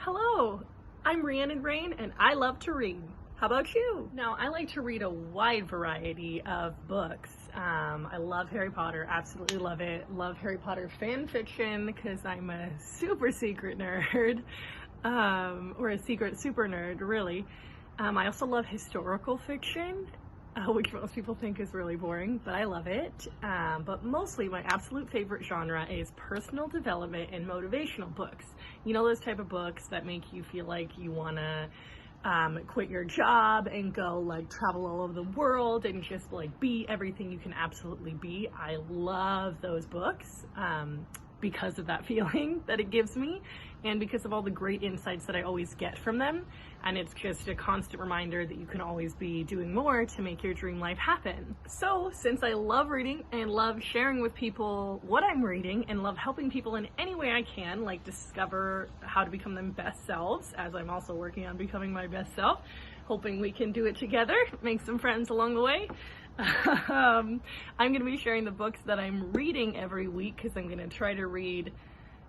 Hello, I'm Rhiannon Rain and I love to read. How about you? Now, I like to read a wide variety of books. I love Harry Potter, absolutely love it. Love Harry Potter fan fiction because I'm a super secret nerd, or a secret super nerd, really. I also love historical fiction, which most people think is really boring, but I love it. But mostly my absolute favorite genre is personal development and motivational books. You know, those type of books that make you feel like you want to quit your job and go like travel all over the world and just like be everything you can absolutely be. I love those books because of that feeling that it gives me and because of all the great insights that I always get from them. And it's just a constant reminder that you can always be doing more to make your dream life happen. So since I love reading and love sharing with people what I'm reading and love helping people in any way I can, like discover how to become their best selves, as I'm also working on becoming my best self, hoping we can do it together, make some friends along the way. I'm going to be sharing the books that I'm reading every week because I'm going to try to read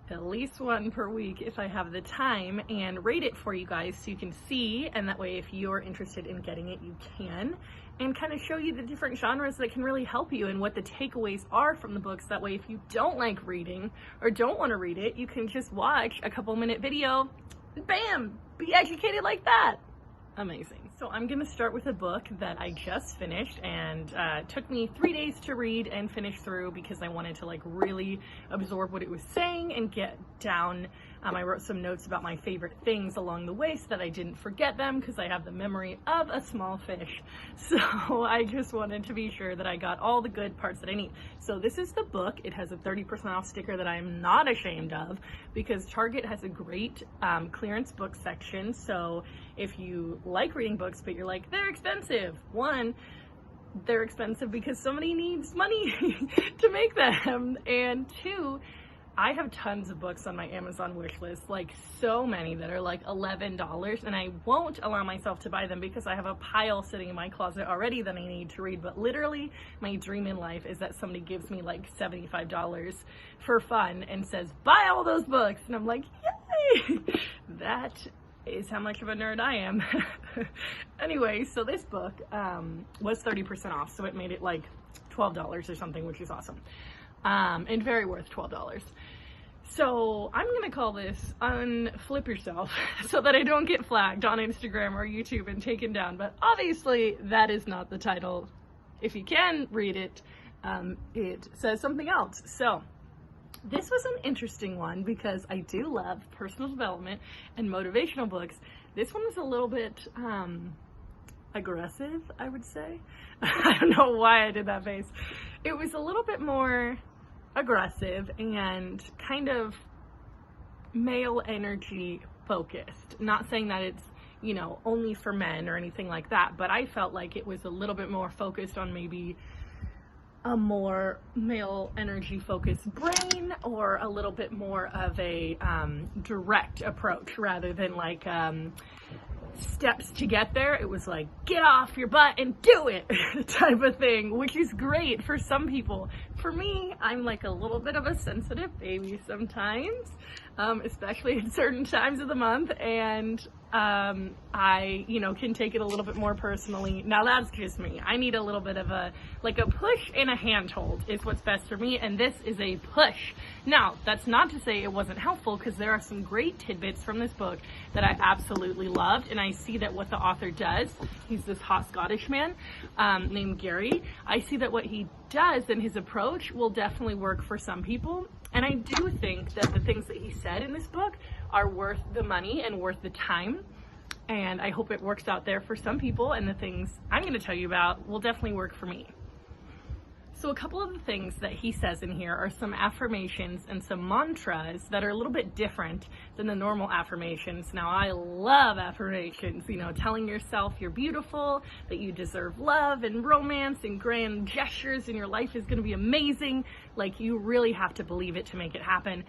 at least one per week if I have the time and rate it for you guys so you can see, and that way if you're interested in getting it you can, and kind of show you the different genres that can really help you and what the takeaways are from the books. That way if you don't like reading or don't want to read it, you can just watch a couple-minute video, bam, be educated like that. Amazing. So I'm going to start with a book that I just finished and took me 3 days to read and finish through because I wanted to like really absorb what it was saying and get down. I wrote some notes about my favorite things along the way so that I didn't forget them because I have the memory of a small fish. So I just wanted to be sure that I got all the good parts that I need. So this is the book. It has a 30% off sticker that I'm not ashamed of because Target has a great clearance book section. So if you like reading books but you're like, they're expensive, one, they're expensive because somebody needs money to make them, and two, I have tons of books on my Amazon wish list, like so many that are like $11, and I won't allow myself to buy them because I have a pile sitting in my closet already that I need to read. But literally my dream in life is that somebody gives me like $75 for fun and says, buy all those books, and I'm like, yay! That is how much of a nerd I am. Anyway, so this book was 30% off, so it made it like $12 or something, which is awesome. And very worth $12. So I'm gonna call this Unflip Yourself so that I don't get flagged on Instagram or YouTube and taken down, but obviously that is not the title. If you can read it, it says something else. So this was an interesting one because I do love personal development and motivational books. This one was a little bit aggressive, I would say. I don't know why I did that face. It was a little bit more aggressive and kind of male energy focused. Not saying that it's, you know, only for men or anything like that, but I felt like it was a little bit more focused on maybe a more male energy focused brain, or a little bit more of a direct approach rather than like steps to get there. It was like, get off your butt and do it type of thing, which is great for some people. For me, I'm like a little bit of a sensitive baby sometimes, especially at certain times of the month, and I, you know, can take it a little bit more personally. Now that's just me. I need a little bit of a push and a handhold is what's best for me, and this is a push. Now, that's not to say it wasn't helpful, because there are some great tidbits from this book that I absolutely loved, and I see that what the author does, he's this hot Scottish man named Gary, I see that what he does and his approach will definitely work for some people, and I do think that the things that he said in this book are worth the money and worth the time, and I hope it works out there for some people, and the things I'm going to tell you about will definitely work for me. So a couple of the things that he says in here are some affirmations and some mantras that are a little bit different than the normal affirmations. Now, I love affirmations, you know, telling yourself you're beautiful, that you deserve love and romance and grand gestures, and your life is going to be amazing. Like, you really have to believe it to make it happen.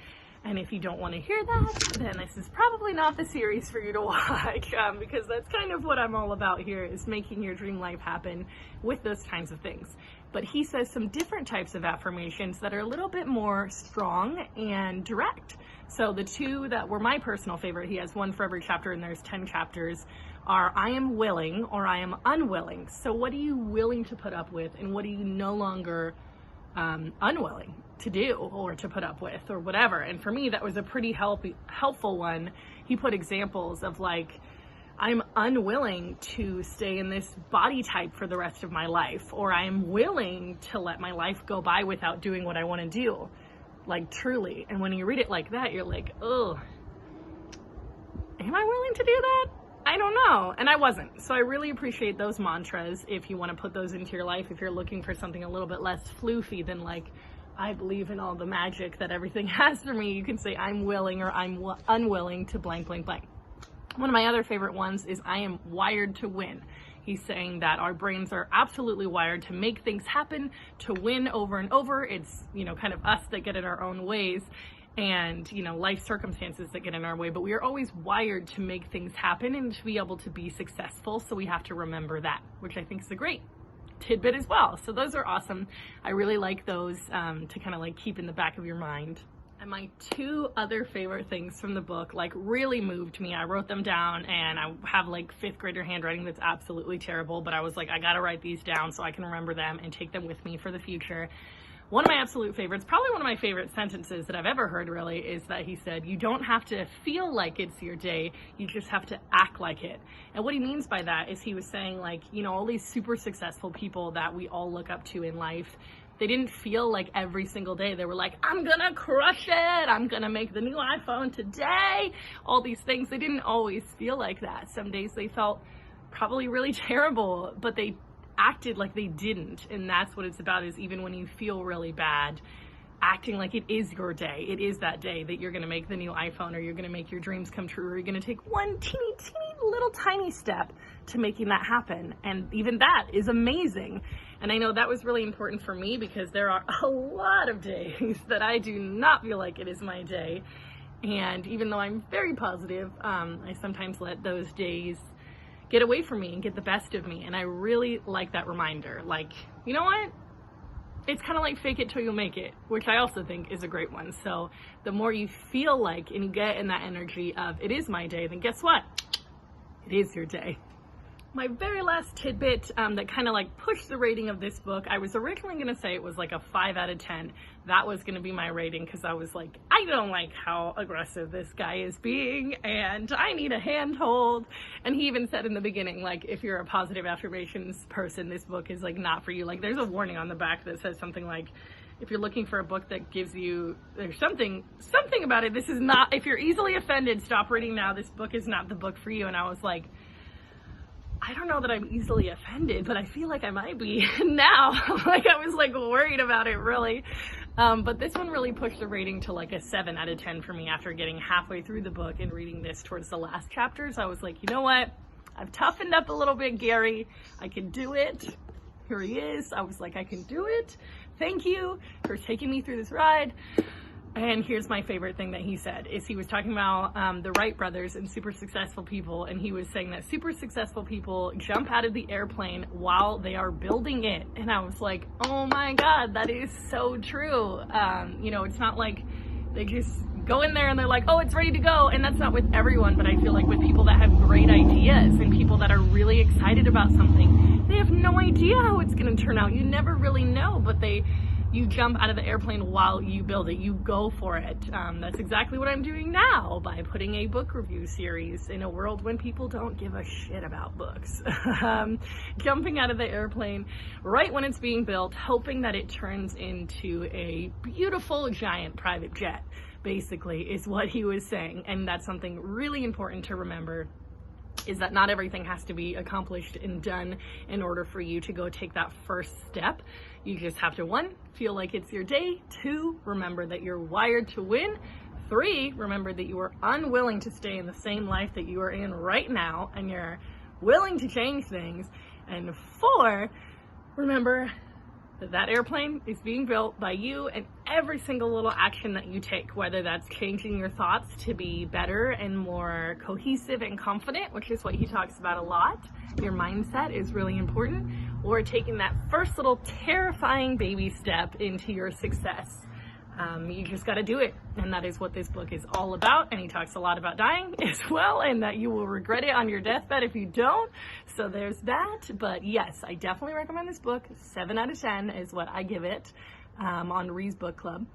And if you don't want to hear that, then this is probably not the series for you to watch, because that's kind of what I'm all about here, is making your dream life happen with those kinds of things. But he says some different types of affirmations that are a little bit more strong and direct. So the two that were my personal favorite, he has one for every chapter and there's 10 chapters, are I am willing or I am unwilling. So what are you willing to put up with, and what are you no longer unwilling to do or to put up with or whatever? And for me, that was a pretty helpful one. He put examples of like, I'm unwilling to stay in this body type for the rest of my life, or I'm willing to let my life go by without doing what I want to do, like truly. And when you read it like that, you're like, oh, am I willing to do that? I don't know. And I wasn't. So I really appreciate those mantras if you want to put those into your life, if you're looking for something a little bit less floofy than like, I believe in all the magic that everything has for me. You can say I'm willing or I'm unwilling to blank, blank, blank. One of my other favorite ones is I am wired to win. He's saying that our brains are absolutely wired to make things happen, to win over and over. It's, kind of us that get in our own ways, and, life circumstances that get in our way, but we are always wired to make things happen and to be able to be successful. So we have to remember that, which I think is a great tidbit as well. So those are awesome. I really like those to kind of like keep in the back of your mind. And my two other favorite things from the book like really moved me. I wrote them down, and I have like 5th grader handwriting that's absolutely terrible, but I was like, I gotta write these down so I can remember them and take them with me for the future. One of my absolute favorites, probably one of my favorite sentences that I've ever heard really, is that he said, you don't have to feel like it's your day, you just have to act like it. And what he means by that is he was saying like, all these super successful people that we all look up to in life, they didn't feel like every single day they were like, I'm gonna crush it, I'm gonna make the new iPhone today, all these things. They didn't always feel like that. Some days they felt probably really terrible, but they acted like they didn't. And that's what it's about, is even when you feel really bad, acting like it is your day. It is that day that you're gonna make the new iPhone, or you're gonna make your dreams come true, or you're gonna take one teeny little tiny step to making that happen. And even that is amazing. And I know that was really important for me, because there are a lot of days that I do not feel like it is my day. And even though I'm very positive, I sometimes let those days get away from me and get the best of me. And I really like that reminder. Like, you know what? It's kind of like fake it till you make it, which I also think is a great one. So the more you feel like and you get in that energy of it is my day, then guess what? It is your day. My very last tidbit that kind of like pushed the rating of this book, I was originally going to say it was like a 5 out of 10. That was going to be my rating, because I was like, I don't like how aggressive this guy is being, and I need a handhold. And he even said in the beginning, like, if you're a positive affirmations person, this book is like not for you. Like, there's a warning on the back that says something like, if you're looking for a book that gives you, there's something about it. This is not, if you're easily offended, stop reading now. This book is not the book for you. And I was like, I don't know that I'm easily offended, but I feel like I might be now. Like, I was like worried about it really. But this one really pushed the rating to like a 7 out of 10 for me after getting halfway through the book and reading this towards the last chapters. I was like, you know what? I've toughened up a little bit, Gary. I can do it. Here he is. I was like, I can do it. Thank you for taking me through this ride. And here's my favorite thing that he said, is he was talking about the Wright brothers and super successful people. And he was saying that super successful people jump out of the airplane while they are building it. And I was like, oh my God, that is so true. It's not like they just go in there and they're like, oh, it's ready to go. And that's not with everyone, but I feel like with people that have great ideas and people that are really excited about something, they have no idea how it's going to turn out. You never really know, but you jump out of the airplane while you build it. You go for it. That's exactly what I'm doing now by putting a book review series in a world when people don't give a shit about books. Jumping out of the airplane right when it's being built, hoping that it turns into a beautiful giant private jet, basically, is what he was saying. And that's something really important to remember, is that not everything has to be accomplished and done in order for you to go take that first step. You just have to, 1, feel like it's your day. 2, remember that you're wired to win. 3, remember that you are unwilling to stay in the same life that you are in right now, and you're willing to change things. And 4, remember that airplane is being built by you and every single little action that you take, whether that's changing your thoughts to be better and more cohesive and confident, which is what he talks about a lot. Your mindset is really important, or taking that first little terrifying baby step into your success. You just got to do it, and that is what this book is all about. And he talks a lot about dying as well, and that you will regret it on your deathbed if you don't. So there's that. But yes, I definitely recommend this book. 7 out of 10 is what I give it on Ree's Book Club.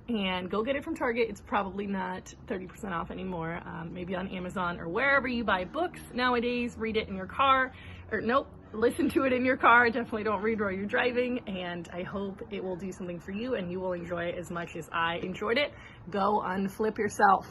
And go get it from Target. It's probably not 30% off anymore. Maybe on Amazon or wherever you buy books nowadays. Read it in your car, or nope, listen to it in your car. Definitely don't read while you're driving. And I hope it will do something for you and you will enjoy it as much as I enjoyed it. Go unflip yourself.